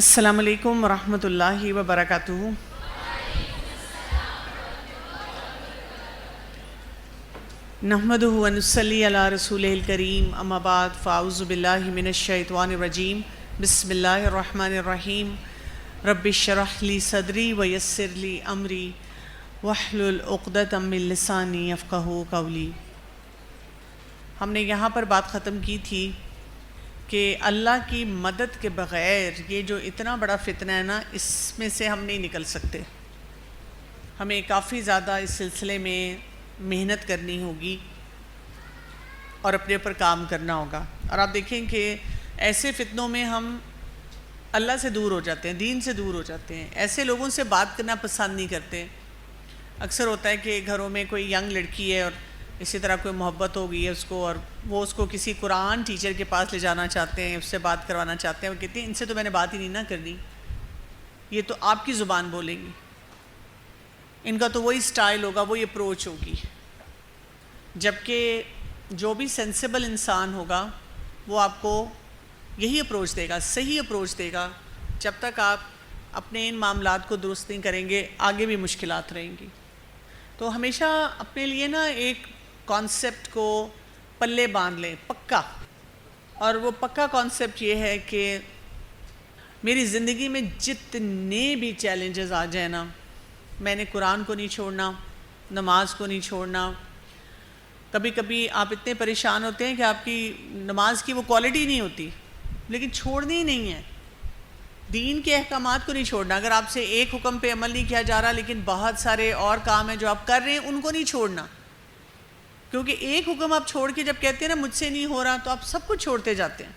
السلام علیکم ورحمۃ اللہ وبرکاتہ۔ نحمدہ ونصلی علی رسولہ الکریم، اما بعد فاعوذ باللہ من الشیطان الرجیم، بسم اللہ الرحمن الرحیم۔ رب اشرح لی صدری ویسر لی امری واحلل عقدۃ من لسانی یفقہوا قولی۔ ہم نے یہاں پر بات ختم کی تھی کہ اللہ کی مدد کے بغیر یہ جو اتنا بڑا فتنہ ہے نا، اس میں سے ہم نہیں نکل سکتے۔ ہمیں کافی زیادہ اس سلسلے میں محنت کرنی ہوگی اور اپنے اوپر کام کرنا ہوگا۔ اور آپ دیکھیں کہ ایسے فتنوں میں ہم اللہ سے دور ہو جاتے ہیں، دین سے دور ہو جاتے ہیں، ایسے لوگوں سے بات کرنا پسند نہیں کرتے۔ اکثر ہوتا ہے کہ گھروں میں کوئی ینگ لڑکی ہے اور اسی طرح کوئی محبت ہو گئی ہے اس کو، اور وہ اس کو کسی قرآن ٹیچر کے پاس لے جانا چاہتے ہیں، اس سے بات کروانا چاہتے ہیں۔ وہ کہتے ہیں ان سے تو میں نے بات ہی نہیں نہ کرنی، یہ تو آپ کی زبان بولیں گی، ان کا تو وہی سٹائل ہوگا، وہی اپروچ ہوگی۔ جبکہ جو بھی سینسیبل انسان ہوگا وہ آپ کو یہی اپروچ دے گا، صحیح اپروچ دے گا۔ جب تک آپ اپنے ان معاملات کو درست نہیں کریں گے، آگے بھی مشکلات رہیں گی۔ تو ہمیشہ اپنے لیے نا ایک کانسیپٹ کو پلے باندھ لیں، پکا۔ اور وہ پکا کانسیپٹ یہ ہے کہ میری زندگی میں جتنے بھی چیلنجز آ جائیں نا، میں نے قرآن کو نہیں چھوڑنا، نماز کو نہیں چھوڑنا۔ کبھی کبھی آپ اتنے پریشان ہوتے ہیں کہ آپ کی نماز کی وہ کوالٹی نہیں ہوتی، لیکن چھوڑنی ہی نہیں ہے۔ دین کے احکامات کو نہیں چھوڑنا۔ اگر آپ سے ایک حکم پہ عمل نہیں کیا جا رہا لیکن بہت سارے اور کام ہیں جو آپ کر رہے ہیں، ان کو نہیں چھوڑنا۔ کیونکہ ایک حکم آپ چھوڑ کے جب کہتے ہیں نا مجھ سے نہیں ہو رہا، تو آپ سب کچھ چھوڑتے جاتے ہیں۔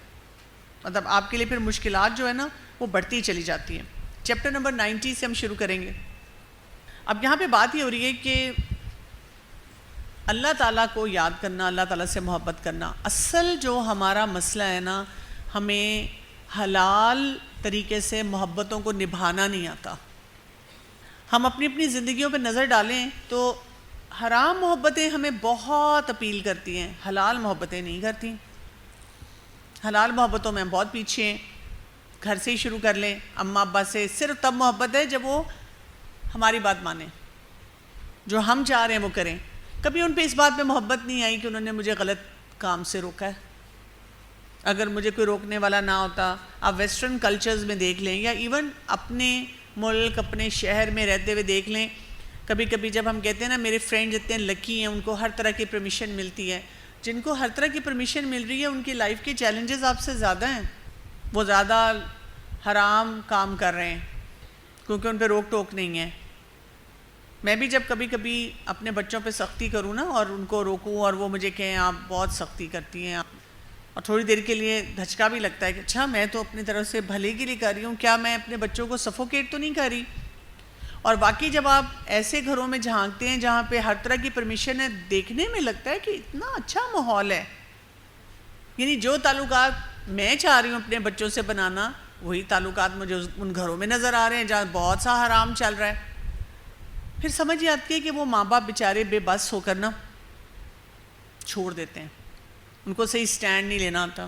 مطلب آپ کے لیے پھر مشکلات جو ہے نا وہ بڑھتی چلی جاتی ہیں۔ چیپٹر نمبر 90 سے ہم شروع کریں گے۔ اب یہاں پہ بات یہ ہو رہی ہے کہ اللہ تعالیٰ کو یاد کرنا، اللہ تعالیٰ سے محبت کرنا۔ اصل جو ہمارا مسئلہ ہے نا، ہمیں حلال طریقے سے محبتوں کو نبھانا نہیں آتا۔ ہم اپنی اپنی زندگیوں پہ نظر ڈالیں تو حرام محبتیں ہمیں بہت اپیل کرتی ہیں، حلال محبتیں نہیں کرتی۔ حلال محبتوں میں ہم بہت پیچھے ہیں۔ گھر سے ہی شروع کر لیں، اماں ابا سے صرف تب محبت ہے جب وہ ہماری بات مانیں، جو ہم چاہ رہے ہیں وہ کریں۔ کبھی ان پہ اس بات پہ محبت نہیں آئی کہ انہوں نے مجھے غلط کام سے روکا ہے۔ اگر مجھے کوئی روکنے والا نہ ہوتا، آپ ویسٹرن کلچرز میں دیکھ لیں یا ایون اپنے ملک، اپنے شہر میں رہتے ہوئے دیکھ لیں، کبھی کبھی جب ہم کہتے ہیں نا میرے فرینڈ اتنے لکی ہیں، ان کو ہر طرح کی پرمیشن ملتی ہے۔ جن کو ہر طرح کی پرمیشن مل رہی ہے ان کی لائف کے چیلنجز آپ سے زیادہ ہیں، وہ زیادہ حرام کام کر رہے ہیں کیونکہ ان پہ روک ٹوک نہیں ہے۔ میں بھی جب کبھی کبھی اپنے بچوں پہ سختی کروں نا اور ان کو روکوں اور وہ مجھے کہیں آپ بہت سختی کرتی ہیں، اور تھوڑی دیر کے لیے دھچکا بھی لگتا ہے کہ اچھا میں تو اپنی طرف سے بھلے کے لیے کر رہی ہوں، کیا میں اپنے بچوں کو سفوکیٹ تو نہیں کر رہی؟ اور باقی جب آپ ایسے گھروں میں جھانکتے ہیں جہاں پہ ہر طرح کی پرمیشن ہے، دیکھنے میں لگتا ہے کہ اتنا اچھا ماحول ہے۔ یعنی جو تعلقات میں چاہ رہی ہوں اپنے بچوں سے بنانا، وہی تعلقات مجھے ان گھروں میں نظر آ رہے ہیں جہاں بہت سا حرام چل رہا ہے۔ پھر سمجھ یہ آتی ہے کہ وہ ماں باپ بیچارے بے بس ہو کر نا چھوڑ دیتے ہیں، ان کو صحیح سٹینڈ نہیں لینا آتا۔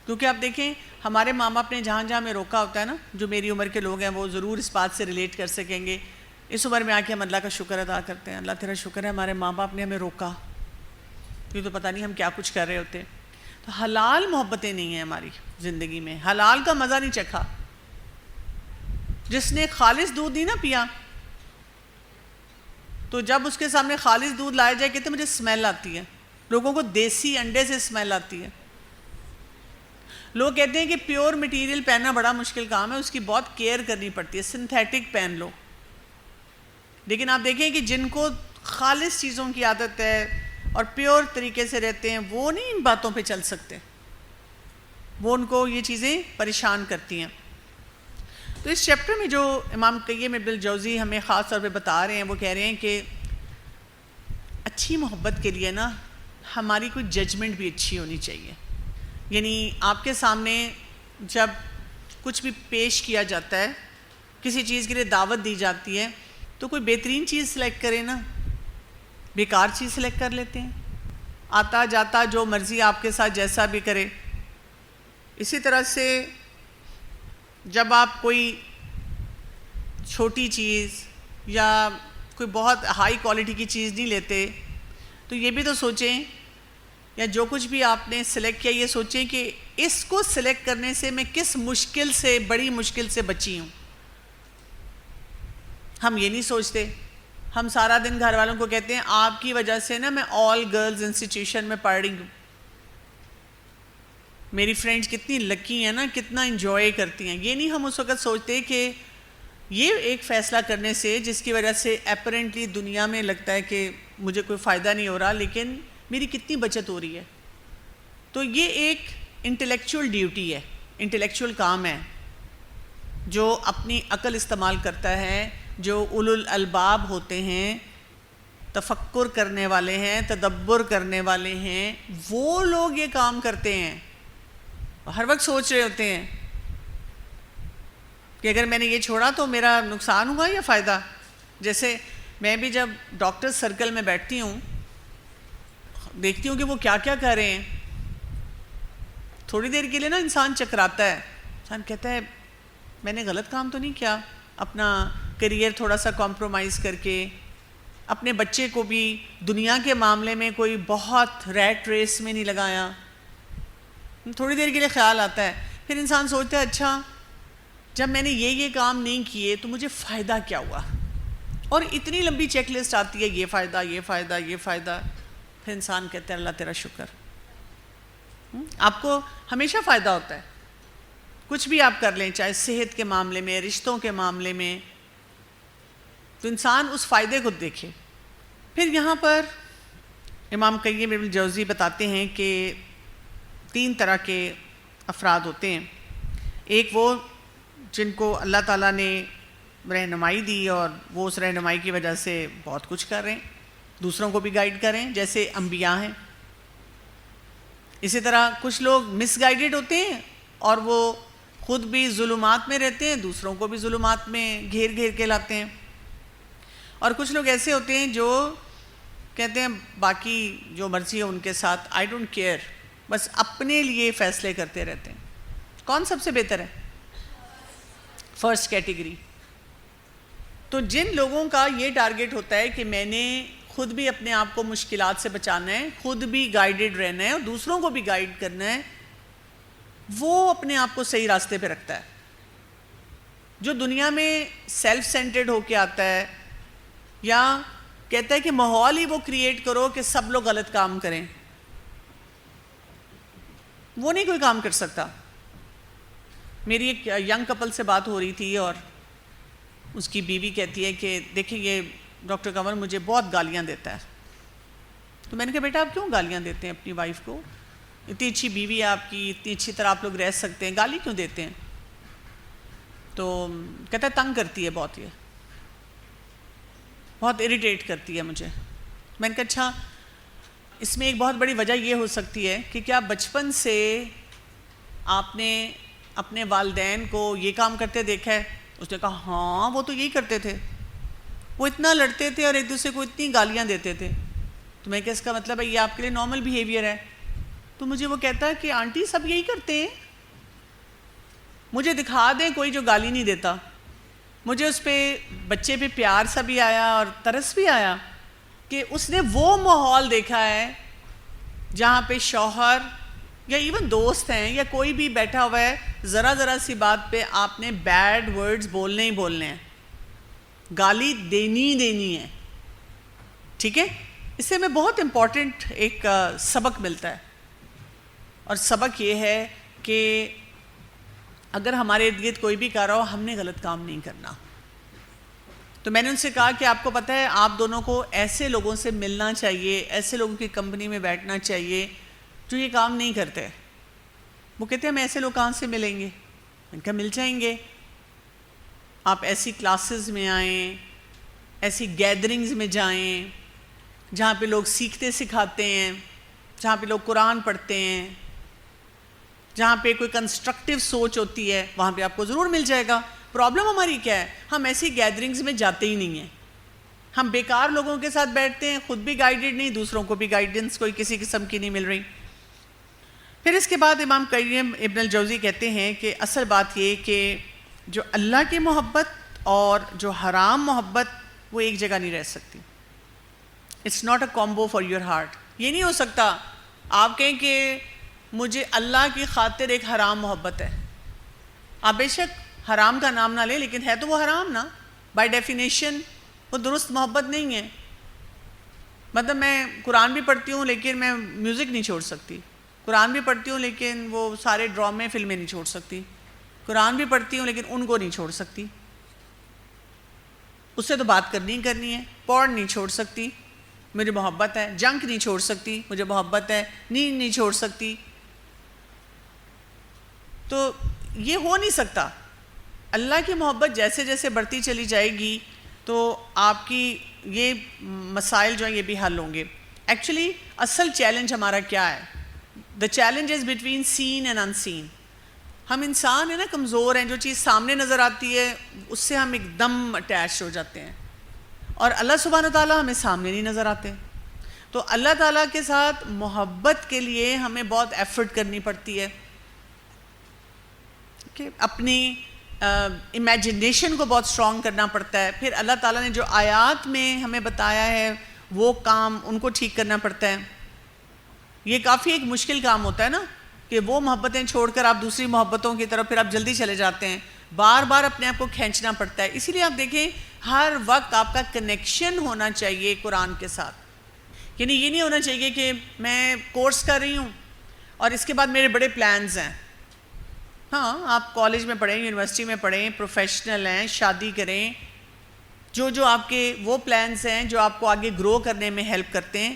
کیونکہ آپ دیکھیں ہمارے ماں باپ نے جہاں جہاں ہمیں روکا ہوتا ہے نا، جو میری عمر کے لوگ ہیں وہ ضرور اس بات سے ریلیٹ کر سکیں گے۔ اس عمر میں آ کے ہم اللہ کا شکر ادا کرتے ہیں، اللہ تیرا شکر ہے ہمارے ماں باپ نے ہمیں روکا، یہ تو پتہ نہیں ہم کیا کچھ کر رہے ہوتے۔ تو حلال محبتیں نہیں ہیں ہماری زندگی میں، حلال کا مزہ نہیں چکھا۔ جس نے خالص دودھ نہیں نہ پیا، تو جب اس کے سامنے خالص دودھ لایا جائے کہتے ہیں مجھے اسمیل آتی ہے۔ لوگوں کو دیسی انڈے سے اسمیل آتی ہے۔ لوگ کہتے ہیں کہ پیور مٹیریل پہننا بڑا مشکل کام ہے، اس کی بہت کیئر کرنی پڑتی ہے، سنتھیٹک پہن لو۔ لیکن آپ دیکھیں کہ جن کو خالص چیزوں کی عادت ہے اور پیور طریقے سے رہتے ہیں، وہ نہیں ان باتوں پہ چل سکتے، وہ ان کو یہ چیزیں پریشان کرتی ہیں۔ تو اس چیپٹر میں جو امام قیم ابن الجوزی ہمیں خاص طور پہ بتا رہے ہیں، وہ کہہ رہے ہیں کہ اچھی محبت کے لیے نا ہماری کوئی ججمنٹ بھی اچھی ہونی چاہیے۔ یعنی آپ کے سامنے جب کچھ بھی پیش کیا جاتا ہے، کسی چیز کے لیے دعوت دی جاتی ہے، تو کوئی بہترین چیز سلیکٹ کرے نا، بیکار چیز سلیکٹ کر لیتے ہیں۔ آتا جاتا جو مرضی آپ کے ساتھ جیسا بھی کرے۔ اسی طرح سے جب آپ کوئی چھوٹی چیز یا کوئی بہت ہائی کوالٹی کی چیز نہیں لیتے تو یہ بھی تو سوچیں، یا جو کچھ بھی آپ نے سلیکٹ کیا یہ سوچیں کہ اس کو سلیکٹ کرنے سے میں کس مشکل سے، بڑی مشکل سے بچی ہوں۔ ہم یہ نہیں سوچتے، ہم سارا دن گھر والوں کو کہتے ہیں آپ کی وجہ سے نا میں آل گرلز انسٹیٹیوشن میں پڑھ رہی ہوں، میری فرینڈز کتنی لکی ہیں نا، کتنا انجوائے کرتی ہیں۔ یہ نہیں ہم اس وقت سوچتے کہ یہ ایک فیصلہ کرنے سے جس کی وجہ سے اپیرنٹلی دنیا میں لگتا ہے کہ مجھے کوئی فائدہ نہیں ہو رہا، لیکن میری کتنی بچت ہو رہی ہے۔ تو یہ ایک انٹلیکچول ڈیوٹی ہے، انٹلیکچول کام ہے جو اپنی عقل استعمال کرتا ہے، جو اولو الالباب ہوتے ہیں، تفکر کرنے والے ہیں، تدبر کرنے والے ہیں، وہ لوگ یہ کام کرتے ہیں، ہر وقت سوچ رہے ہوتے ہیں کہ اگر میں نے یہ چھوڑا تو میرا نقصان ہوا یا فائدہ۔ جیسے میں بھی جب ڈاکٹر سرکل میں بیٹھتی ہوں، دیکھتی ہوں کہ وہ کیا کیا کر رہے ہیں، تھوڑی دیر کے لیے نا انسان چکراتا ہے، انسان کہتا ہے میں نے غلط کام تو نہیں کیا، اپنا کیریئر تھوڑا سا کمپرومائز کر کے، اپنے بچے کو بھی دنیا کے معاملے میں کوئی بہت ریٹ ریس میں نہیں لگایا، تھوڑی دیر کے لیے خیال آتا ہے، پھر انسان سوچتا ہے اچھا جب میں نے یہ کام نہیں کیے تو مجھے فائدہ کیا ہوا، اور اتنی لمبی چیک لسٹ آتی ہے، یہ فائدہ، یہ فائدہ، یہ فائدہ، پھر انسان کہتا ہے اللہ تیرا شکر۔ آپ کو ہمیشہ فائدہ ہوتا ہے، کچھ بھی آپ کر لیں، چاہے صحت کے معاملے میں، رشتوں کے معاملے میں، تو انسان اس فائدے کو دیکھے۔ پھر یہاں پر امام قیم ابن الجوزی بتاتے ہیں کہ 3 طرح کے افراد ہوتے ہیں، ایک وہ جن کو اللہ تعالیٰ نے رہنمائی دی اور وہ اس رہنمائی کی وجہ سے بہت کچھ کر رہے ہیں، دوسروں کو بھی گائیڈ کریں، جیسے انبیاء ہیں۔ اسی طرح کچھ لوگ مس گائیڈڈ ہوتے ہیں اور وہ خود بھی ظلمات میں رہتے ہیں، دوسروں کو بھی ظلمات میں گھیر گھیر کے لاتے ہیں، اور کچھ لوگ ایسے ہوتے ہیں جو کہتے ہیں باقی جو مرضی ہے ان کے ساتھ، آئی ڈونٹ کیئر، بس اپنے لیے فیصلے کرتے رہتے ہیں۔ کون سب سے بہتر ہے؟ First category. تو جن لوگوں کا یہ ٹارگٹ ہوتا ہے کہ میں نے خود بھی اپنے آپ کو مشکلات سے بچانا ہے، خود بھی گائیڈڈ رہنا ہے اور دوسروں کو بھی گائیڈ کرنا ہے، وہ اپنے آپ کو صحیح راستے پہ رکھتا ہے۔ جو دنیا میں سیلف سینٹرڈ ہو کے آتا ہے یا کہتا ہے کہ ماحول ہی وہ کریٹ کرو کہ سب لوگ غلط کام کریں، وہ نہیں کوئی کام کر سکتا۔ میری ایک ینگ کپل سے بات ہو رہی تھی اور اس کی بیوی کہتی ہے کہ دیکھیں یہ ڈاکٹر قمر مجھے بہت گالیاں دیتا ہے۔ تو میں نے کہا بیٹا آپ کیوں گالیاں دیتے ہیں اپنی وائف کو؟ اتنی اچھی بیوی ہے آپ کی، اتنی اچھی طرح آپ لوگ رہ سکتے ہیں، گالی کیوں دیتے ہیں؟ تو کہتا ہے تنگ کرتی ہے بہت، یہ بہت اریٹیٹ کرتی ہے مجھے۔ میں نے کہا اچھا اس میں ایک بہت بڑی وجہ یہ ہو سکتی ہے کہ کیا بچپن سے آپ نے اپنے والدین کو یہ کام کرتے دیکھا ہے؟ اس نے کہا ہاں وہ تو یہی کرتے تھے، وہ اتنا لڑتے تھے اور ایک دوسرے کو اتنی گالیاں دیتے تھے۔ تو میں کہ اس کا مطلب ہے یہ آپ کے لیے نارمل بیہیویئر ہے؟ تو مجھے وہ کہتا ہے کہ آنٹی سب یہی کرتے ہیں، مجھے دکھا دیں کوئی جو گالی نہیں دیتا۔ مجھے اس پہ بچے پہ پیار سا بھی آیا اور ترس بھی آیا کہ اس نے وہ ماحول دیکھا ہے جہاں پہ شوہر یا ایون دوست ہیں یا کوئی بھی بیٹھا ہوا ہے، ذرا ذرا سی بات پہ آپ نے بیڈ ورڈز بولنے ہی بولنے ہیں، گالی دینی ہے، ٹھیک ہے؟ اس سے ہمیں بہت امپورٹنٹ ایک سبق ملتا ہے، اور سبق یہ ہے کہ اگر ہمارے ارد گرد کوئی بھی کر رہا ہو ہم نے غلط کام نہیں کرنا۔ تو میں نے ان سے کہا کہ آپ کو پتہ ہے آپ دونوں کو ایسے لوگوں سے ملنا چاہیے، ایسے لوگوں کی کمپنی میں بیٹھنا چاہیے جو یہ کام نہیں کرتے۔ وہ کہتے ہیں ہم ایسے لوگ کہاں سے ملیں گے؟ میں نے کہا مل جائیں گے، آپ ایسی کلاسز میں آئیں، ایسی گیدرنگز میں جائیں جہاں پہ لوگ سیکھتے سکھاتے ہیں، جہاں پہ لوگ قرآن پڑھتے ہیں، جہاں پہ کوئی کنسٹرکٹیو سوچ ہوتی ہے، وہاں پہ آپ کو ضرور مل جائے گا۔ پرابلم ہماری کیا ہے؟ ہم ایسی گیدرنگز میں جاتے ہی نہیں ہیں، ہم بیکار لوگوں کے ساتھ بیٹھتے ہیں، خود بھی گائیڈڈ نہیں، دوسروں کو بھی گائیڈنس کوئی کسی قسم کی نہیں مل رہی۔ پھر اس کے بعد امام قیم ابن الجوزی کہتے ہیں کہ اصل بات یہ کہ جو اللہ کی محبت اور جو حرام محبت وہ ایک جگہ نہیں رہ سکتی. It's not a combo for your heart. یہ نہیں ہو سکتا آپ کہیں کہ مجھے اللہ کی خاطر ایک حرام محبت ہے. آپ بے شک حرام کا نام نہ لیں لیکن ہے تو وہ حرام نا. بائی ڈیفینیشن وہ درست محبت نہیں ہے. مطلب میں قرآن بھی پڑھتی ہوں لیکن میں میوزک نہیں چھوڑ سکتی. قرآن بھی پڑھتی ہوں لیکن وہ سارے ڈرامے فلمیں نہیں چھوڑ سکتی. قرآن بھی پڑھتی ہوں لیکن ان کو نہیں چھوڑ سکتی. اس سے تو بات کرنی ہے. پورن نہیں چھوڑ سکتی, مجھے محبت ہے. جنک نہیں چھوڑ سکتی, مجھے محبت ہے. نیند نہیں چھوڑ سکتی. تو یہ ہو نہیں سکتا. اللہ کی محبت جیسے جیسے بڑھتی چلی جائے گی تو آپ کی یہ مسائل جو ہیں یہ بھی حل ہوں گے. ایکچولی اصل چیلنج ہمارا کیا ہے؟ The challenge is between seen and unseen. ہم انسان ہیں نا, کمزور ہیں. جو چیز سامنے نظر آتی ہے اس سے ہم ایک دم اٹیچ ہو جاتے ہیں, اور اللہ سبحانہ وتعالیٰ ہمیں سامنے نہیں نظر آتے. تو اللہ تعالیٰ کے ساتھ محبت کے لیے ہمیں بہت ایفرٹ کرنی پڑتی ہے کہ اپنی امیجنیشن کو بہت اسٹرانگ کرنا پڑتا ہے. پھر اللہ تعالیٰ نے جو آیات میں ہمیں بتایا ہے وہ کام ان کو ٹھیک کرنا پڑتا ہے. یہ کافی ایک مشکل کام ہوتا ہے نا کہ وہ محبتیں چھوڑ کر آپ دوسری محبتوں کی طرف پھر آپ جلدی چلے جاتے ہیں. بار بار اپنے آپ کو کھینچنا پڑتا ہے. اسی لیے آپ دیکھیں ہر وقت آپ کا کنیکشن ہونا چاہیے قرآن کے ساتھ. یعنی یہ نہیں ہونا چاہیے کہ میں کورس کر رہی ہوں اور اس کے بعد میرے بڑے پلانز ہیں. ہاں, آپ کالج میں پڑھیں, یونیورسٹی میں پڑھیں, پروفیشنل ہیں, شادی کریں, جو آپ کے وہ پلانز ہیں جو آپ کو آگے گرو کرنے میں ہیلپ کرتے ہیں.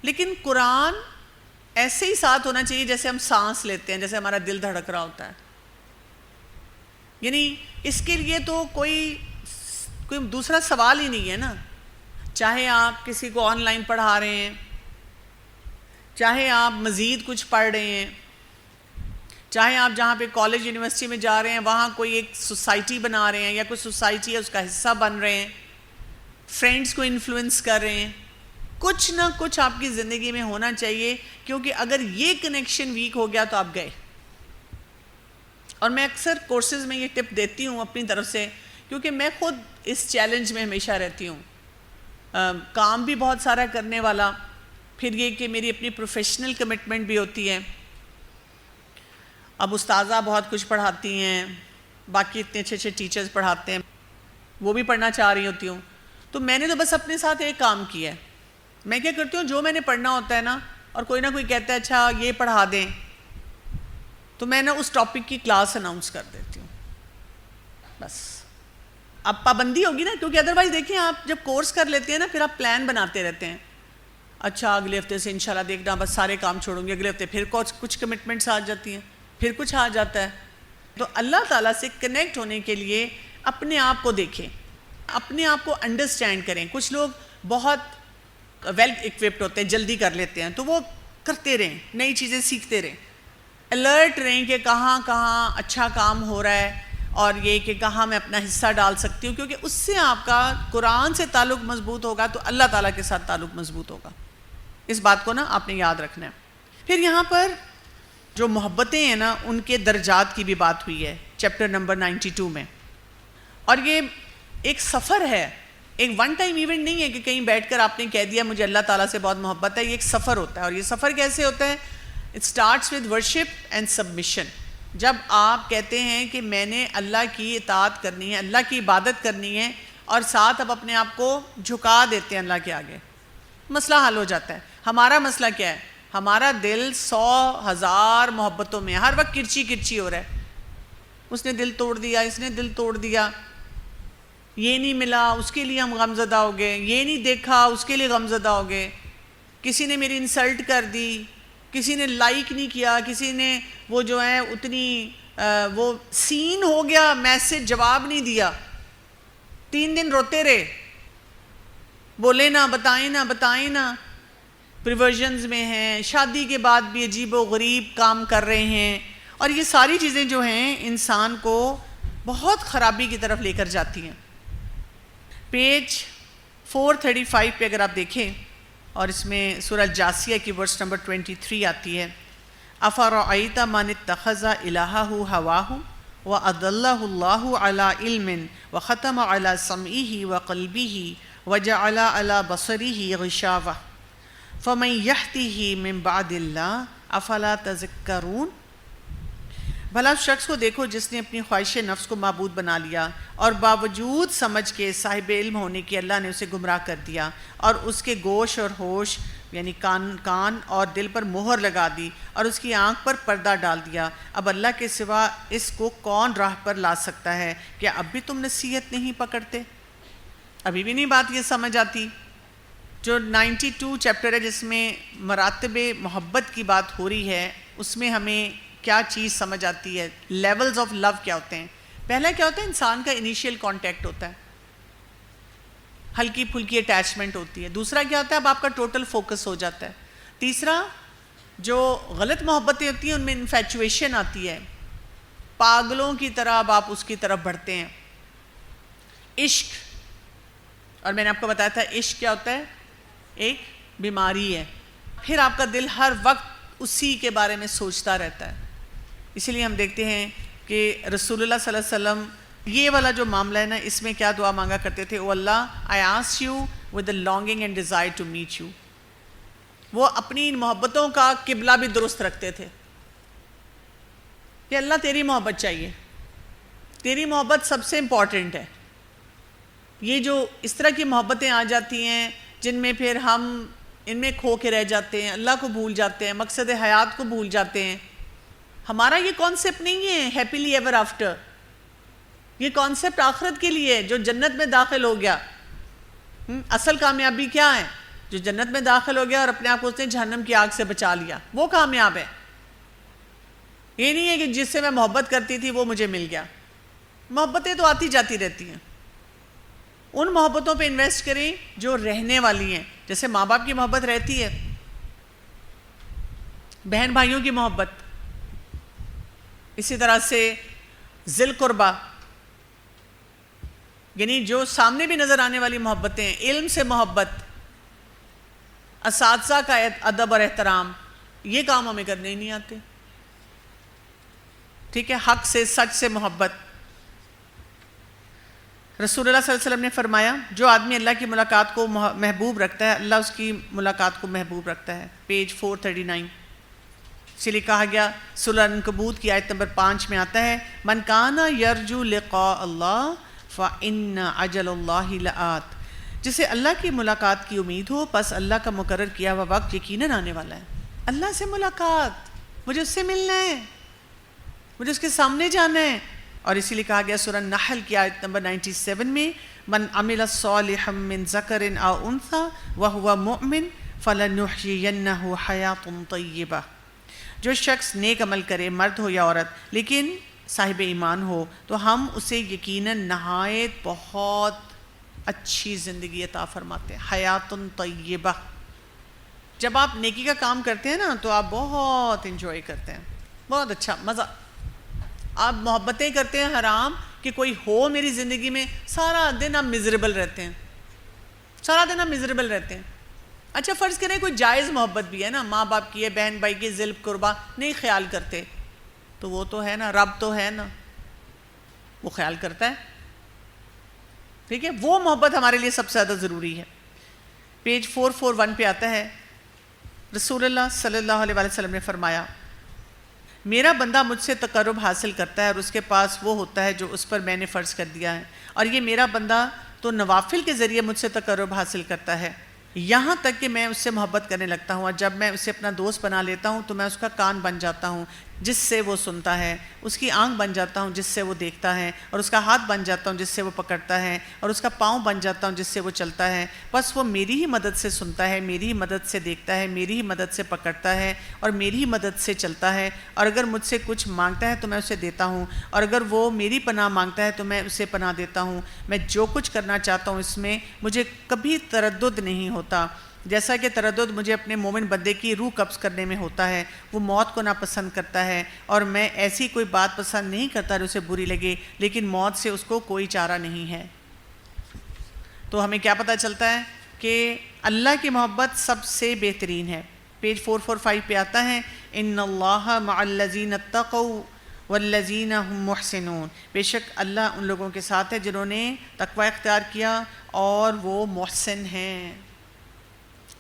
لیکن قرآن ایسے ہی ساتھ ہونا چاہیے جیسے ہم سانس لیتے ہیں, جیسے ہمارا دل دھڑک رہا ہوتا ہے. یعنی اس کے لیے تو کوئی دوسرا سوال ہی نہیں ہے نا. چاہے آپ کسی کو آن لائن پڑھا رہے ہیں, چاہے آپ مزید کچھ پڑھ رہے ہیں, چاہے آپ جہاں پہ کالج یونیورسٹی میں جا رہے ہیں وہاں کوئی ایک سوسائٹی بنا رہے ہیں یا کوئی سوسائٹی ہے اس کا حصہ بن رہے ہیں, فرینڈز کو انفلوئنس کر رہے ہیں, کچھ نہ کچھ آپ کی زندگی میں ہونا چاہیے. کیونکہ اگر یہ کنیکشن ویک ہو گیا تو آپ گئے. اور میں اکثر کورسز میں یہ ٹپ دیتی ہوں اپنی طرف سے, کیونکہ میں خود اس چیلنج میں ہمیشہ رہتی ہوں. کام بھی بہت سارا کرنے والا, پھر یہ کہ میری اپنی پروفیشنل کمٹمنٹ بھی ہوتی ہے. اب استاذہ بہت کچھ پڑھاتی ہیں, باقی اتنے اچھے اچھے ٹیچرز پڑھاتے ہیں, وہ بھی پڑھنا چاہ رہی ہوتی ہوں. تو میں نے تو بس اپنے ساتھ ایک کام کیا ہے. میں کیا کرتی ہوں, جو میں نے پڑھنا ہوتا ہے نا, اور کوئی نہ کوئی کہتا ہے اچھا یہ پڑھا دیں, تو میں نے اس ٹاپک کی کلاس اناؤنس کر دیتی ہوں. بس اب پابندی ہوگی نا, کیونکہ ادروائز دیکھیں آپ جب کورس کر لیتے ہیں نا پھر آپ پلان بناتے رہتے ہیں. اچھا اگلے ہفتے سے انشاءاللہ دیکھنا بس سارے کام چھوڑوں گی, اگلے ہفتے پھر کچھ کمٹمنٹس آ جاتی ہیں, پھر کچھ آ جاتا ہے. تو اللہ تعالیٰ سے کنیکٹ ہونے کے لیے اپنے آپ کو دیکھیں, اپنے آپ کو انڈرسٹینڈ کریں. کچھ لوگ بہت ویل اکوپڈ ہوتے ہیں, جلدی کر لیتے ہیں, تو وہ کرتے رہیں, نئی چیزیں سیکھتے رہیں, الرٹ رہیں کہ کہاں کہاں اچھا کام ہو رہا ہے اور یہ کہ کہاں میں اپنا حصہ ڈال سکتی ہوں. کیونکہ اس سے آپ کا قرآن سے تعلق مضبوط ہوگا تو اللہ تعالیٰ کے ساتھ تعلق مضبوط ہوگا. اس بات کو نا آپ نے یاد رکھنا ہے. پھر یہاں پر جو محبتیں ہیں نا ان کے درجات کی بھی بات ہوئی ہے چیپٹر نمبر 92 میں. اور یہ ایک سفر ہے, ایک ون ٹائم ایونٹ نہیں ہے کہ کہیں بیٹھ کر آپ نے کہہ دیا مجھے اللہ تعالیٰ سے بہت محبت ہے. یہ ایک سفر ہوتا ہے. اور یہ سفر کیسے ہوتا ہے؟ It starts with worship and submission. جب آپ کہتے ہیں کہ میں نے اللہ کی اطاعت کرنی ہے, اللہ کی عبادت کرنی ہے, اور ساتھ اب اپنے آپ کو جھکا دیتے ہیں اللہ کے آگے, مسئلہ حل ہو جاتا ہے. ہمارا مسئلہ کیا ہے؟ ہمارا دل 100,000 محبتوں میں ہر وقت کرچی کرچی ہو رہا ہے. اس نے دل توڑ دیا, اس نے دل توڑ دیا, یہ نہیں ملا اس کے لیے ہم غمزدہ ہو گئے, یہ نہیں دیکھا اس کے لیے غمزدہ ہو گئے, کسی نے میری انسلٹ کر دی, کسی نے لائک نہیں کیا, کسی نے وہ جو ہے اتنی وہ سین ہو گیا, میسج جواب نہیں دیا, 3 دن روتے رہے, بولے نہ, بتائیں نہ, بتائیں نہ. پریورژنز میں ہیں, شادی کے بعد بھی عجیب و غریب کام کر رہے ہیں. اور یہ ساری چیزیں جو ہیں انسان کو بہت خرابی کی طرف لے کر جاتی ہیں. پیج 435 پہ اگر آپ دیکھیں, اور اس میں سورہ جاسیہ کی ورس نمبر 23 آتی ہے, افرأیت من اتخذ الہہ ہواہ وَأَضَلَّهُ اللَّهُ عَلَىٰ عِلْمٍ وَخَتَمَ عَلَىٰ سَمْعِهِ وَقَلْبِهِ وَجَعَلَ عَلَىٰ بَصَرِهِ غِشَاوَةً فَمَن يَهْدِهِ مِن بَعْدِ اللَّهِ أَفَلَا تَذَكَّرُونَ۔ بھلا اس شخص کو دیکھو جس نے اپنی خواہش نفس کو معبود بنا لیا اور باوجود سمجھ کے صاحب علم ہونے کی اللہ نے اسے گمراہ کر دیا اور اس کے گوش اور ہوش یعنی کان اور دل پر مہر لگا دی اور اس کی آنکھ پر پردہ ڈال دیا۔ اب اللہ کے سوا اس کو کون راہ پر لا سکتا ہے؟ کیا اب بھی تم نصیحت نہیں پکڑتے؟ ابھی بھی نہیں بات یہ سمجھ آتی؟ جو 92 چیپٹر ہے جس میں مراتب محبت کی بات ہو رہی ہے، اس میں ہمیں کیا چیز سمجھ آتی ہے؟ لیولز آف لو کیا ہوتے ہیں؟ پہلا کیا ہوتا ہے؟ انسان کا انیشیل کانٹیکٹ ہوتا ہے، ہلکی پھلکی اٹیچمنٹ ہوتی ہے۔ دوسرا کیا ہوتا ہے؟ اب آپ کا ٹوٹل فوکس ہو جاتا ہے۔ تیسرا، جو غلط محبتیں ہوتی ہیں ان میں انفیچویشن آتی ہے، پاگلوں کی طرح اب آپ اس کی طرف بڑھتے ہیں۔ عشق، اور میں نے آپ کو بتایا تھا عشق کیا ہوتا ہے؟ ایک بیماری ہے، پھر آپ کا دل ہر وقت اسی کے بارے میں سوچتا رہتا ہے۔ اسی لیے ہم دیکھتے ہیں کہ رسول اللہ صلی اللہ علیہ وسلم یہ والا جو معاملہ ہے نا، اس میں کیا دعا مانگا کرتے تھے؟ او اللہ I ask you with the longing and desire to meet you۔ وہ اپنی ان محبتوں کا قبلہ بھی درست رکھتے تھے کہ اللہ تیری محبت چاہیے، تیری محبت سب سے امپورٹنٹ ہے۔ یہ جو اس طرح کی محبتیں آ جاتی ہیں جن میں پھر ہم ان میں کھو کے رہ جاتے ہیں، اللہ کو بھول جاتے ہیں، مقصد حیات کو بھول جاتے ہیں۔ ہمارا یہ کانسیپٹ نہیں ہے ہیپیلی ایور آفٹر، یہ کانسیپٹ آخرت کے لیے جو جنت میں داخل ہو گیا۔ اصل کامیابی کیا ہے؟ جو جنت میں داخل ہو گیا اور اپنے آپ کو اس نے جہنم کی آگ سے بچا لیا، وہ کامیاب ہے۔ یہ نہیں ہے کہ جس سے میں محبت کرتی تھی وہ مجھے مل گیا۔ محبتیں تو آتی جاتی رہتی ہیں، ان محبتوں پہ انویسٹ کریں جو رہنے والی ہیں۔ جیسے ماں باپ کی محبت رہتی ہے، بہن بھائیوں کی محبت، اسی طرح سے ذی القربہ، یعنی جو سامنے بھی نظر آنے والی محبتیں، علم سے محبت، اساتذہ کا ادب اور احترام، یہ کام ہمیں کرنے ہی نہیں آتے۔ ٹھیک ہے، حق سے، سچ سے محبت۔ رسول اللہ صلی اللہ علیہ وسلم نے فرمایا جو آدمی اللہ کی ملاقات کو محبوب رکھتا ہے، اللہ اس کی ملاقات کو محبوب رکھتا ہے۔ پیج 439۔ اس لیے کہا گیا سورہ عنکبوت کی آیت نمبر 5 میں آتا ہے من کان یرجو لقاء اللہ فإن اجل اللہ لآت، جسے اللہ کی ملاقات کی امید ہو پس اللہ کا مقرر کیا ہوا وقت یقیناً آنے والا ہے۔ اللہ سے ملاقات، مجھے اس سے ملنا ہے، مجھے اس کے سامنے جانا ہے۔ اور اسی لیے کہا گیا سورہ نحل کی آیت نمبر 97 میں من عمل صالحا من ذکر او انثی وہو مؤمن فلنحیینہ حیاۃ طیبہ، جو شخص نیک عمل کرے مرد ہو یا عورت لیکن صاحب ایمان ہو تو ہم اسے یقیناً نہایت بہت اچھی زندگی عطا فرماتے ہیں، حیاۃ طیبہ۔ جب آپ نیکی کا کام کرتے ہیں نا تو آپ بہت انجوائے کرتے ہیں، بہت اچھا مزہ۔ آپ محبتیں کرتے ہیں حرام کہ کوئی ہو میری زندگی میں، سارا دن آپ مزریبل رہتے ہیں، سارا دن آپ مزریبل رہتے ہیں۔ اچھا فرض کریں کوئی جائز محبت بھی ہے نا، ماں باپ کی ہے، بہن بھائی کی، ذی القربہ نہیں خیال کرتے، تو وہ تو ہے نا، رب تو ہے نا، وہ خیال کرتا ہے۔ ٹھیک ہے، وہ محبت ہمارے لیے سب سے زیادہ ضروری ہے۔ پیج 441 پہ آتا ہے رسول اللہ صلی اللہ علیہ وسلم نے فرمایا میرا بندہ مجھ سے تقرب حاصل کرتا ہے اور اس کے پاس وہ ہوتا ہے جو اس پر میں نے فرض کر دیا ہے، اور یہ میرا بندہ تو نوافل کے ذریعے مجھ سے تقرب حاصل کرتا ہے یہاں تک کہ میں اس سے محبت کرنے لگتا ہوں، اور جب میں اسے اپنا دوست بنا لیتا ہوں تو میں اس کا کان بن جاتا ہوں جس سے وہ سنتا ہے، اس کی آنکھ بن جاتا ہوں جس سے وہ دیکھتا ہے، اور اس کا ہاتھ بن جاتا ہوں جس سے وہ پکڑتا ہے، اور اس کا پاؤں بن جاتا ہوں جس سے وہ چلتا ہے۔ بس وہ میری ہی مدد سے سنتا ہے، میری ہی مدد سے دیکھتا ہے، میری ہی مدد سے پکڑتا ہے، اور میری ہی مدد سے چلتا ہے، اور اگر مجھ سے کچھ مانگتا ہے تو میں اسے دیتا ہوں، اور اگر وہ میری پناہ مانگتا ہے تو میں اسے پناہ دیتا ہوں۔ میں جو کچھ کرنا چاہتا ہوں اس میں مجھے کبھی تردد نہیں ہوتا، جیسا کہ تردد مجھے اپنے مومن بندے کی روح قبض کرنے میں ہوتا ہے۔ وہ موت کو ناپسند کرتا ہے، اور میں ایسی کوئی بات پسند نہیں کرتا جو اسے بری لگے، لیکن موت سے اس کو کوئی چارہ نہیں ہے۔ تو ہمیں کیا پتہ چلتا ہے کہ اللہ کی محبت سب سے بہترین ہے۔ پیج 445 پہ آتا ہے ان اللہ مع الذین اتقوا والذین هم محسنون، بے شک اللہ ان لوگوں کے ساتھ ہے جنہوں نے تقوی اختیار کیا اور وہ محسن ہیں،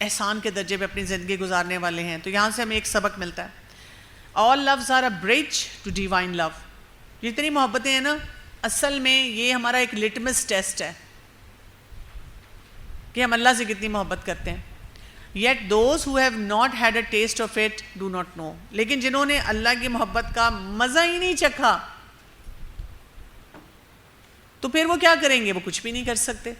احسان کے درجے پہ اپنی زندگی گزارنے والے ہیں۔ تو یہاں سے ہمیں ایک سبق ملتا ہے، all loves are a bridge to divine love۔ جتنی محبتیں ہیں نا، اصل میں یہ ہمارا ایک لٹمس ٹیسٹ ہے کہ ہم اللہ سے کتنی محبت کرتے ہیں۔ yet those who have not had a taste of it do not know، لیکن جنہوں نے اللہ کی محبت کا مزہ ہی نہیں چکھا تو پھر وہ کیا کریں گے؟ وہ کچھ بھی نہیں کر سکتے۔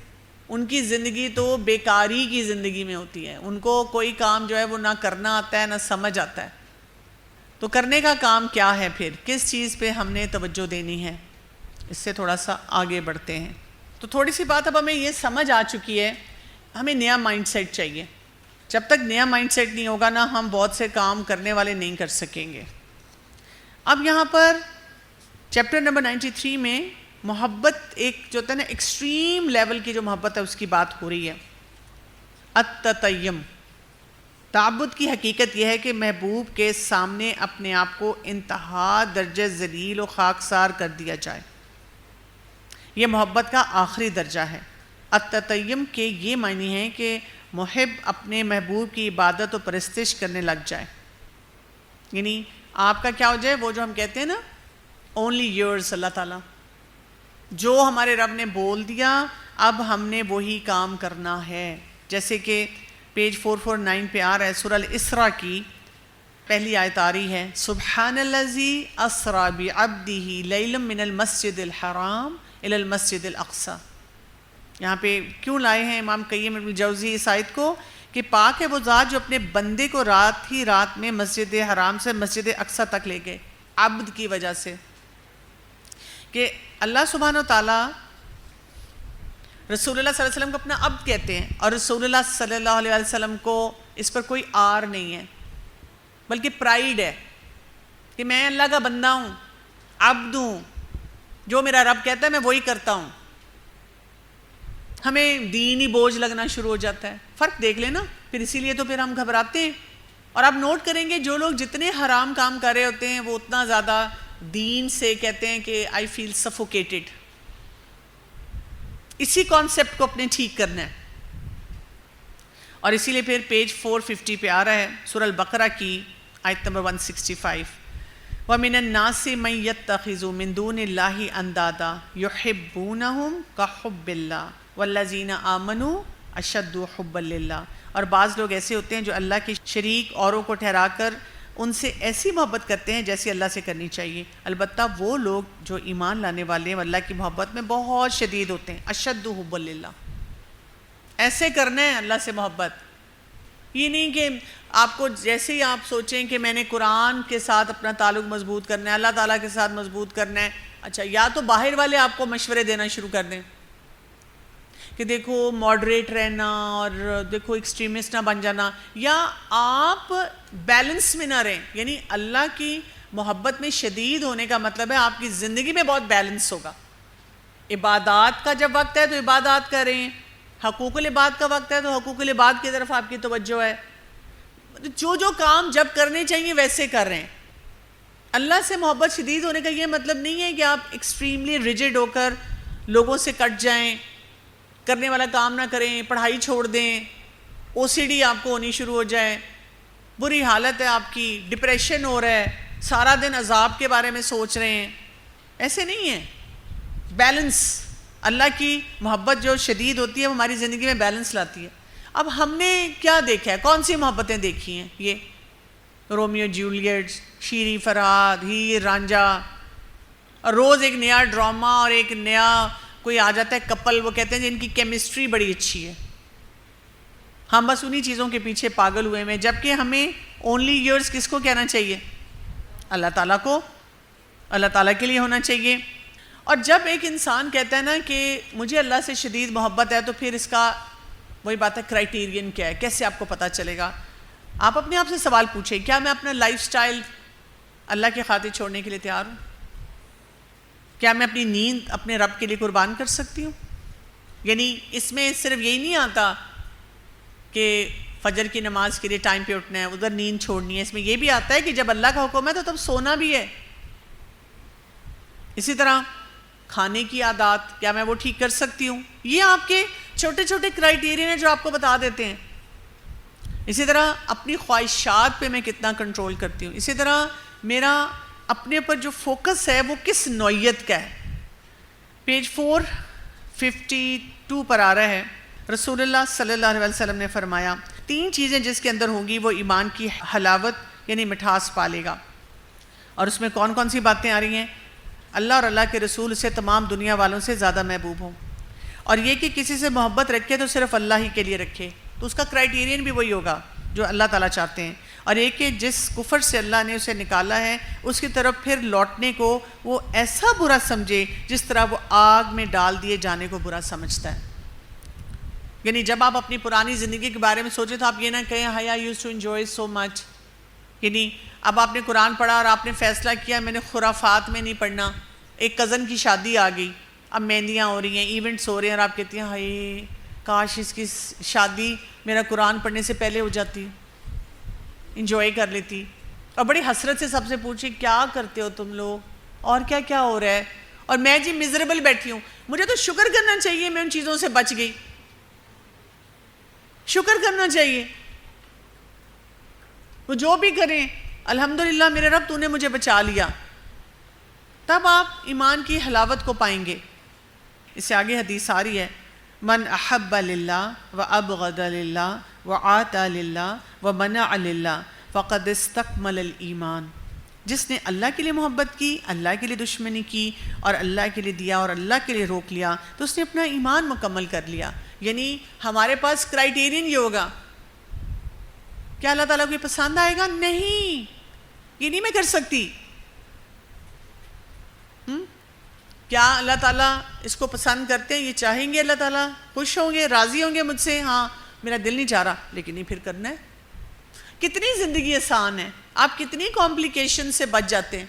ان کی زندگی تو بیکاری کی زندگی میں ہوتی ہے، ان کو کوئی کام جو ہے وہ نہ کرنا آتا ہے نہ سمجھ آتا ہے۔ تو کرنے کا کام کیا ہے پھر؟ کس چیز پہ ہم نے توجہ دینی ہے؟ اس سے تھوڑا سا آگے بڑھتے ہیں۔ تو تھوڑی سی بات اب ہمیں یہ سمجھ آ چکی ہے، ہمیں نیا مائنڈ سیٹ چاہیے۔ جب تک نیا مائنڈ سیٹ نہیں ہوگا نا، ہم بہت سے کام کرنے والے نہیں کر سکیں گے۔ اب یہاں پر چیپٹر نمبر 93 میں محبت ایک جو ہوتا ہے نا ایکسٹریم لیول کی جو محبت ہے اس کی بات ہو رہی ہے۔ التطیم، تعبد کی حقیقت یہ ہے کہ محبوب کے سامنے اپنے آپ کو انتہا درجہ ذلیل و خاکسار کر دیا جائے، یہ محبت کا آخری درجہ ہے۔ التطیم کے یہ معنی ہے کہ محب اپنے محبوب کی عبادت و پرستش کرنے لگ جائے، یعنی آپ کا کیا ہو جائے؟ وہ جو ہم کہتے ہیں نا اونلی یورز، اللہ تعالیٰ جو ہمارے رب نے بول دیا اب ہم نے وہی کام کرنا ہے۔ جیسے کہ پیج 449 پہ آ رہا ہے، سورہ الاسراء کی پہلی آیت آ رہی ہے، سبحان الذی اسریٰ بعبدہ لیلا من المسجد الحرام الی المسجد الاقصی۔ یہاں پہ کیوں لائے ہیں امام قیم ابن جوزی اس آیت کو؟ کہ پاک ہے وہ ذات جو اپنے بندے کو رات ہی رات میں مسجد حرام سے مسجد اقصی تک لے گئے، عبد کی وجہ سے، کہ اللہ سبحانہ وتعالیٰ رسول اللہ صلی اللہ علیہ وسلم کو اپنا عبد کہتے ہیں، اور رسول اللہ صلی اللہ علیہ وسلم کو اس پر کوئی آر نہیں ہے، بلکہ پرائیڈ ہے کہ میں اللہ کا بندہ ہوں، عبد ہوں، جو میرا رب کہتا ہے میں وہی کرتا ہوں۔ ہمیں دینی بوجھ لگنا شروع ہو جاتا ہے، فرق دیکھ لیں نا، پھر اسی لیے تو پھر ہم گھبراتے ہیں۔ اور آپ نوٹ کریں گے جو لوگ جتنے حرام کام کر رہے ہوتے ہیں وہ اتنا زیادہ دین سے کہتے ہیں کہ آئی فیل سفوکیٹڈ۔ اسی کانسیپٹ کو اپنے ٹھیک کرنا ہے، اور اسی لیے پھر پیج 450 پہ آ رہا ہے سورہ البقرہ کی آیت نمبر 165، وَمِنَ النَّاسِ مَن يَتَّخِذُ مِن دُونِ اللَّهِ أَندَادًا يُحِبُّونَهُمْ كَحُبِّ اللَّهِ وَالَّذِينَ آمَنُوا أَشَدُّ حُبًّا لِلَّهِ۔ اور بعض لوگ ایسے ہوتے ہیں جو اللہ کے شریک اوروں کو ٹھہرا کر ان سے ایسی محبت کرتے ہیں جیسی اللہ سے کرنی چاہیے، البتہ وہ لوگ جو ایمان لانے والے ہیں اللہ کی محبت میں بہت شدید ہوتے ہیں، اشد حب للہ، ایسے کرنا ہے اللہ سے محبت۔ یہ نہیں کہ آپ کو جیسے ہی آپ سوچیں کہ میں نے قرآن کے ساتھ اپنا تعلق مضبوط کرنا ہے، اللہ تعالیٰ کے ساتھ مضبوط کرنا ہے، اچھا یا تو باہر والے آپ کو مشورے دینا شروع کر دیں کہ دیکھو ماڈریٹ رہنا اور دیکھو ایکسٹریمسٹ نہ بن جانا، یا آپ بیلنس میں نہ رہیں، یعنی اللہ کی محبت میں شدید ہونے کا مطلب ہے آپ کی زندگی میں بہت بیلنس ہوگا۔ عبادات کا جب وقت ہے تو عبادات کریں، حقوق العباد کا وقت ہے تو حقوق العباد کی طرف آپ کی توجہ ہے، جو جو کام جب کرنے چاہیے ویسے کر رہے ہیں۔ اللہ سے محبت شدید ہونے کا یہ مطلب نہیں ہے کہ آپ ایکسٹریملی ریجڈ ہو کر لوگوں سے کٹ جائیں، کرنے والا کام نہ کریں، پڑھائی چھوڑ دیں، او سی ڈی آپ کو ہونی شروع ہو جائے، بری حالت ہے آپ کی، ڈپریشن ہو رہا ہے، سارا دن عذاب کے بارے میں سوچ رہے ہیں، ایسے نہیں ہے۔ بیلنس، اللہ کی محبت جو شدید ہوتی ہے وہ ہماری زندگی میں بیلنس لاتی ہے۔ اب ہم نے کیا دیکھا ہے؟ کون سی محبتیں دیکھی ہیں؟ یہ رومیو جولیٹ، شیریں فرہاد، ہیر رانجھا، اور روز ایک نیا ڈرامہ اور ایک نیا کوئی آ جاتا ہے کپل، وہ کہتے ہیں جن کی کیمسٹری بڑی اچھی ہے، ہم بس انہی چیزوں کے پیچھے پاگل ہوئے ہیں، جبکہ ہمیں اونلی یورز کس کو کہنا چاہیے؟ اللہ تعالیٰ کو، اللہ تعالیٰ کے لیے ہونا چاہیے۔ اور جب ایک انسان کہتا ہے نا کہ مجھے اللہ سے شدید محبت ہے، تو پھر اس کا وہی بات ہے کرائٹیرین کیا ہے، کیسے آپ کو پتہ چلے گا؟ آپ اپنے آپ سے سوال پوچھیں، کیا میں اپنا لائف سٹائل اللہ کی خاطر چھوڑنے کے لیے تیار ہوں؟ کیا میں اپنی نیند اپنے رب کے لیے قربان کر سکتی ہوں؟ یعنی اس میں صرف یہی نہیں آتا کہ فجر کی نماز کے لیے ٹائم پہ اٹھنا ہے، ادھر نیند چھوڑنی ہے، اس میں یہ بھی آتا ہے کہ جب اللہ کا حکم ہے تو تب سونا بھی ہے، اسی طرح کھانے کی عادات، کیا میں وہ ٹھیک کر سکتی ہوں؟ یہ آپ کے چھوٹے چھوٹے کرائیٹیرین ہیں جو آپ کو بتا دیتے ہیں۔ اسی طرح اپنی خواہشات پہ میں کتنا کنٹرول کرتی ہوں، اسی طرح میرا اپنے پر جو فوکس ہے وہ کس نوعیت کا ہے۔ پیج 452 پر آ رہا ہے، رسول اللہ صلی اللہ علیہ وسلم نے فرمایا 3 چیزیں جس کے اندر ہوں گی وہ ایمان کی حلاوت یعنی مٹھاس پالے گا۔ اور اس میں کون کون سی باتیں آ رہی ہیں؟ اللہ اور اللہ کے رسول اسے تمام دنیا والوں سے زیادہ محبوب ہوں، اور یہ کہ کسی سے محبت رکھے تو صرف اللہ ہی کے لیے رکھے، تو اس کا کرائیٹیرین بھی وہی ہوگا جو اللہ تعالیٰ چاہتے ہیں، اور ایک کہ جس کفر سے اللہ نے اسے نکالا ہے اس کی طرف پھر لوٹنے کو وہ ایسا برا سمجھے جس طرح وہ آگ میں ڈال دیے جانے کو برا سمجھتا ہے۔ یعنی جب آپ اپنی پرانی زندگی کے بارے میں سوچیں تو آپ یہ نہ کہیں hi I used to enjoy so much, یعنی اب آپ نے قرآن پڑھا اور آپ نے فیصلہ کیا میں نے خرافات میں نہیں پڑھنا، ایک کزن کی شادی آ گئی، اب مہندیاں ہو رہی ہیں، ایونٹس ہو رہے ہیں، اور آپ کہتی ہیں ہائی کاش اس کی شادی میرا قرآن پڑھنے سے پہلے ہو جاتی، انجوائے کر لیتی، اور بڑی حسرت سے سب سے پوچھی کیا کرتے ہو تم لوگ اور کیا کیا ہو رہا ہے، اور میں جی میزریبل بیٹھی ہوں۔ مجھے تو شکر کرنا چاہیے میں ان چیزوں سے بچ گئی، شکر کرنا چاہیے، وہ جو بھی کریں الحمدللہ میرے رب تو نے مجھے بچا لیا، تب آپ ایمان کی حلاوت کو پائیں گے۔ اس سے آگے حدیث آ رہی ہے من احب للہ وابغض للہ وعاطى للہ ومنع للہ فقد استکمل الایمان، جس نے اللہ کے لیے محبت کی، اللہ کے لیے دشمنی کی، اور اللہ کے لیے دیا اور اللہ کے لیے روک لیا تو اس نے اپنا ایمان مکمل کر لیا۔ یعنی ہمارے پاس کرائیٹیرین یہ ہوگا، کیا اللہ تعالیٰ کو یہ پسند آئے گا؟ نہیں، یہ نہیں میں کر سکتی۔ کیا اللہ تعالیٰ اس کو پسند کرتے ہیں؟ یہ چاہیں گے اللہ تعالیٰ خوش ہوں گے، راضی ہوں گے مجھ سے؟ ہاں میرا دل نہیں چاہ رہا لیکن یہ پھر کرنا ہے۔ کتنی زندگی آسان ہے، آپ کتنی کمپلیکیشن سے بچ جاتے ہیں۔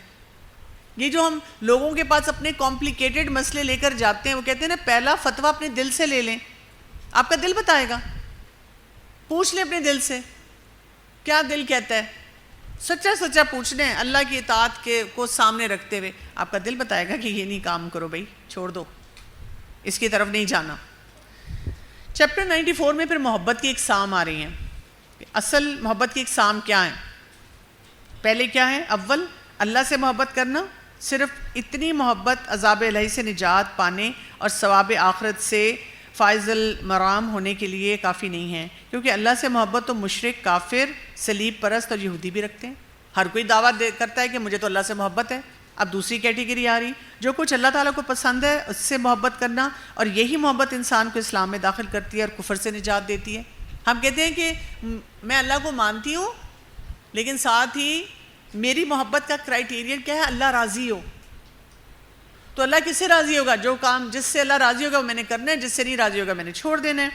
یہ جو ہم لوگوں کے پاس اپنے کمپلیکیٹڈ مسئلے لے کر جاتے ہیں، وہ کہتے ہیں نا پہلا فتویٰ اپنے دل سے لے لیں، آپ کا دل بتائے گا، پوچھ لیں اپنے دل سے کیا دل کہتا ہے، سچا سچا پوچھ لیں اللہ کی اطاعت کو سامنے رکھتے ہوئے، آپ کا دل بتائے گا کہ یہ نہیں کام کرو بھائی، چھوڑ دو، اس کی طرف نہیں جانا۔ چیپٹر 94 میں پھر محبت کی اقسام آ رہی ہیں۔ اصل محبت کی اقسام کیا ہیں؟ پہلے کیا ہے؟ اول اللہ سے محبت کرنا، صرف اتنی محبت عذاب الہی سے نجات پانے اور ثواب آخرت سے فائز المرام ہونے کے لیے کافی نہیں ہے، کیونکہ اللہ سے محبت تو مشرک، کافر، صلیب پرست اور یہودی بھی رکھتے ہیں۔ ہر کوئی دعویٰ کرتا ہے کہ مجھے تو اللہ سے محبت ہے۔ اب دوسری کیٹیگری آ رہی، جو کچھ اللہ تعالیٰ کو پسند ہے اس سے محبت کرنا، اور یہی محبت انسان کو اسلام میں داخل کرتی ہے اور کفر سے نجات دیتی ہے۔ ہم کہتے ہیں کہ میں اللہ کو مانتی ہوں لیکن ساتھ ہی میری محبت کا کرائیٹیرین کیا ہے؟ اللہ راضی ہو۔ تو اللہ کس سے راضی ہوگا؟ جو کام جس سے اللہ راضی ہوگا وہ میں نے کرنا ہے، جس سے نہیں راضی ہوگا میں نے چھوڑ دینا ہے۔